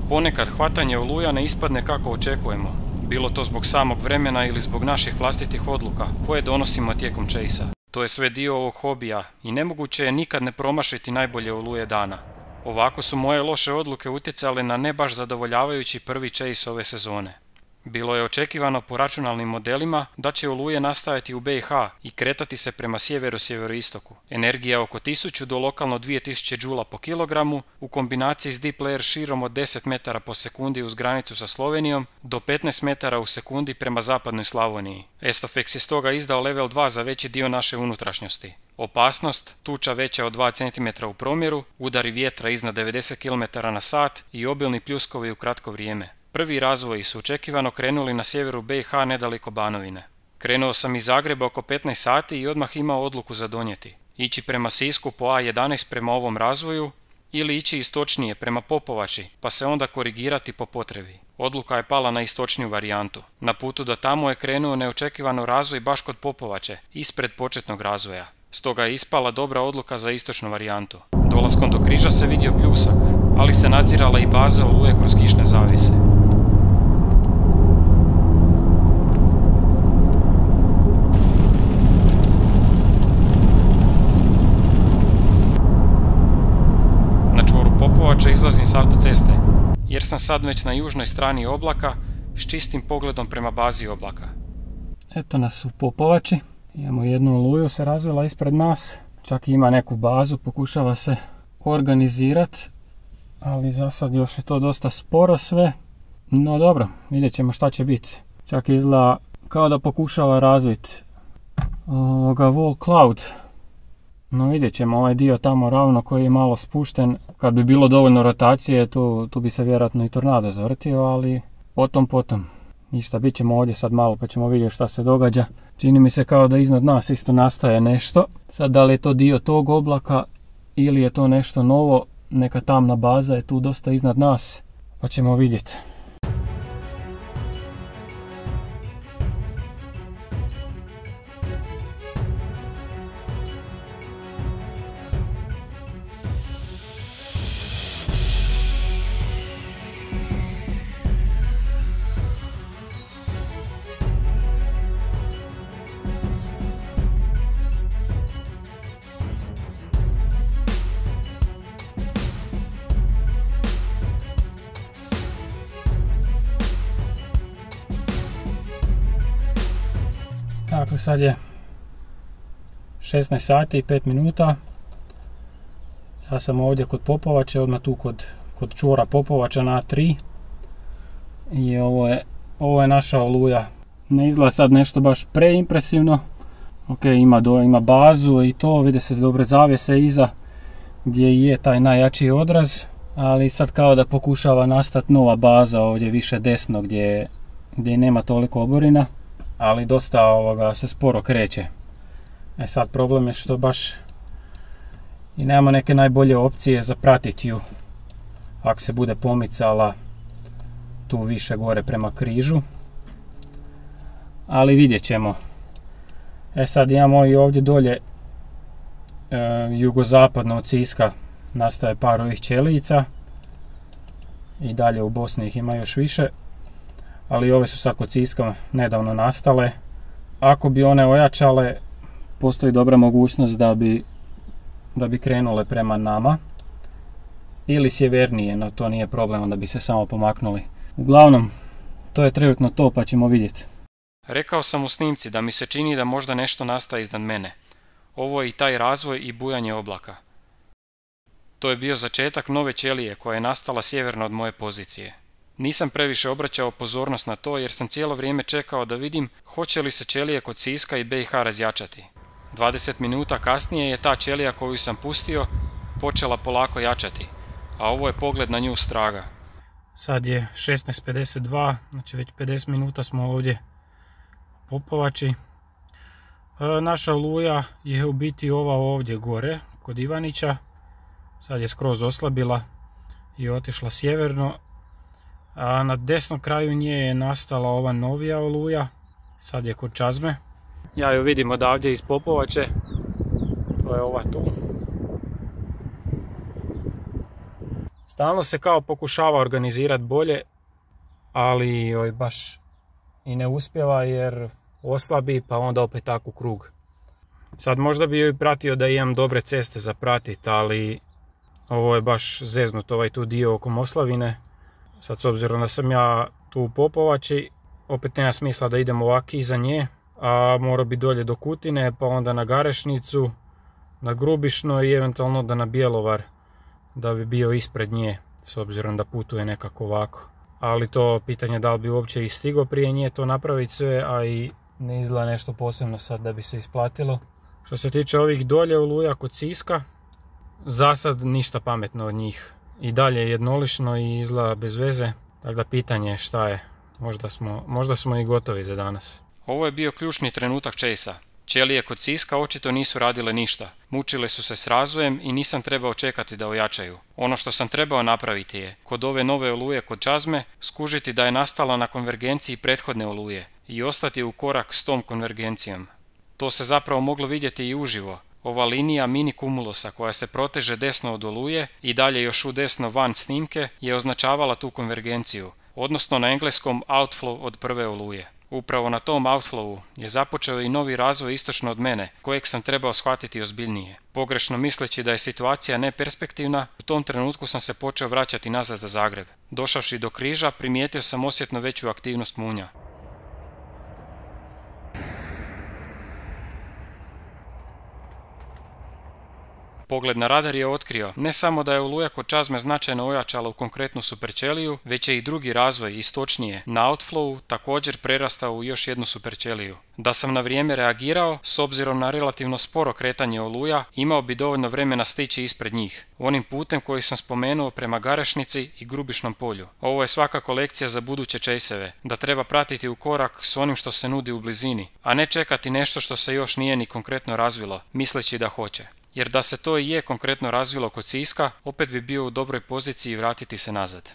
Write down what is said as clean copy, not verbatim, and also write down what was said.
Ponekad hvatanje oluja ne ispadne kako očekujemo, bilo to zbog samog vremena ili zbog naših vlastitih odluka koje donosimo tijekom chasea. To je sve dio ovog hobija i nemoguće je nikad ne promašiti najbolje oluje dana. Ovako su moje loše odluke utjecale na ne baš zadovoljavajući prvi chase ove sezone. Bilo je očekivano po računalnim modelima da će oluje nastajati u BiH i kretati se prema sjeveru-sjeveroistoku. Energija oko 1000 do lokalno 2000 džula po kilogramu u kombinaciji s deep layer širom od 10 metara po sekundi uz granicu sa Slovenijom do 15 metara u sekundi prema zapadnoj Slavoniji. Estofex je stoga izdao level 2 za veći dio naše unutrašnjosti. Opasnost, tuča veća od 2 cm u promjeru, udari vjetra iznad 90 km/h i obilni pljuskovi u kratko vrijeme. Prvi razvoji su očekivano krenuli na sjeveru BiH nedaleko Banovine. Krenuo sam iz Zagreba oko 15 sati i odmah imao odluku za donijeti. Ići prema Sisku po A11 prema ovom razvoju ili ići istočnije prema Popovači pa se onda korigirati po potrebi. Odluka je pala na istočniju varijantu. Na putu do tamo je krenuo neočekivano razvoj baš kod Popovače, ispred početnog razvoja. Stoga je ispala dobra odluka za istočnu varijantu. Dolaskom do križa se vidio pljusak, ali se nadzirala i baza oluje kroz kišne zavjese. Popovača izlazim s autoceste, jer sam sad već na južnoj strani oblaka s čistim pogledom prema bazi oblaka. Eto nas u Popovači, imamo jednu oluju se razvila ispred nas, čak i ima neku bazu, pokušava se organizirati, ali za sad još je to dosta sporo sve. No dobro, vidjet ćemo šta će biti. Čak izgleda kao da pokušava razviti wall cloud. No vidjet ćemo, ovaj dio tamo ravno koji je malo spušten, kad bi bilo dovoljno rotacije tu bi se vjerojatno i tornado zavrtio, ali potom. Ništa, bit ćemo ovdje sad malo pa ćemo vidjeti šta se događa. Čini mi se kao da iznad nas isto nastaje nešto. Sad da li je to dio tog oblaka ili je to nešto novo, neka tamna baza je tu dosta iznad nas, pa ćemo vidjeti. Dakle, sad je 16 sati i 5 minuta. Ja sam ovdje kod Popovače, odmah tu kod čvora Popovača na A3. I ovo je naša oluja. Ne izgleda sad nešto baš preimpresivno. Ok, ima bazu i to, vide se dobre zavjese iza gdje je taj najjači odraz. Ali sad kao da pokušava nastati nova baza ovdje više desno gdje nema toliko oborina. Ali dosta se sporo kreće. Sad problem je što baš i nemamo neke najbolje opcije za pratiti ju ako se bude pomicala tu više gore prema križu. Ali vidjet ćemo. Sad imamo i ovdje dolje jugozapadno od Siska nastaje par ovih ćelijica i dalje u Bosni ih ima još više. Ali ove su sad kod Siska nedavno nastale. Ako bi one ojačale, postoji dobra mogućnost da bi krenule prema nama. Ili sjevernije, no to nije problem, da bi se samo pomaknuli. Uglavnom, to je trenutno to, pa ćemo vidjeti. Rekao sam u snimci da mi se čini da možda nešto nastaje iznad mene. Ovo je i taj razvoj i bujanje oblaka. To je bio začetak nove ćelije koja je nastala sjeverno od moje pozicije. Nisam previše obraćao pozornost na to jer sam cijelo vrijeme čekao da vidim hoće li se ćelije kod Siska i BiH razjačati. 20 minuta kasnije je ta ćelija koju sam pustio počela polako jačati, a ovo je pogled na nju straga. Sad je 16:52, znači već 50 minuta smo ovdje u Popovači. Naša oluja je u biti ova ovdje gore kod Ivanića. Sad je skroz oslabila i otišla sjeverno. A na desnom kraju nje je nastala ova novija oluja, sad je kod Čazme. Ja ju vidim odavdje iz Popovače. To je ova tu. Stalno se kao pokušava organizirati bolje, ali joj baš i ne uspjeva jer oslabi, pa onda opet tako u krug. Sad možda bi joj pratio da imam dobre ceste za pratit, ali ovo je baš zeznut ovaj tu dio oko Moslavine. Sad s obzirom da sam ja tu u Popovači, opet nema smisla da idem ovak iza nje, a mora bi dolje do Kutine, pa onda na Garešnicu, na Grubišno i eventualno da na Bjelovar, da bi bio ispred nje, s obzirom da putuje nekako ovako. Ali to pitanje da li bi uopće i stigao prije nje to napraviti sve, a i ne izgleda nešto posebno sad da bi se isplatilo. Što se tiče ovih dolje oluja kod Siska, za sad ništa pametno od njih. I dalje je jednolično i izgleda bez veze, tako da pitanje je šta je. Možda smo i gotovi za danas. Ovo je bio ključni trenutak Chasea. Ćelije kod Siska očito nisu radile ništa. Mučile su se s razvojem i nisam trebao čekati da ojačaju. Ono što sam trebao napraviti je, kod ove nove oluje kod Čazme, skužiti da je nastala na konvergenciji prethodne oluje i ostati u korak s tom konvergencijom. To se zapravo moglo vidjeti i uživo. Ova linija mini kumulosa koja se proteže desno od oluje i dalje još u desno van snimke je označavala tu konvergenciju, odnosno na engleskom outflow od prve oluje. Upravo na tom outflowu je započeo i novi razvoj istočno od mene, kojeg sam trebao shvatiti ozbiljnije. Pogrešno misleći da je situacija neperspektivna, u tom trenutku sam se počeo vraćati nazad za Zagreb. Došavši do križa, primijetio sam osjetno veću aktivnost munja. Pogled na radar je otkrio ne samo da je oluja kod Čazme značajno ojačala u konkretnu superćeliju, već je i drugi razvoj, istočnije, na outflowu također prerastao u još jednu superćeliju. Da sam na vrijeme reagirao, s obzirom na relativno sporo kretanje oluja, imao bi dovoljno vremena stići ispred njih, onim putem koji sam spomenuo prema Garešnici i Grubišnom polju. Ovo je svakako lekcija za buduće Chaseeve, da treba pratiti u korak s onim što se nudi u blizini, a ne čekati nešto što se još nije ni konkretno razvilo, misleći da hoće. Jer da se to i je konkretno razvilo kod Siska, opet bi bio u dobroj poziciji vratiti se nazad.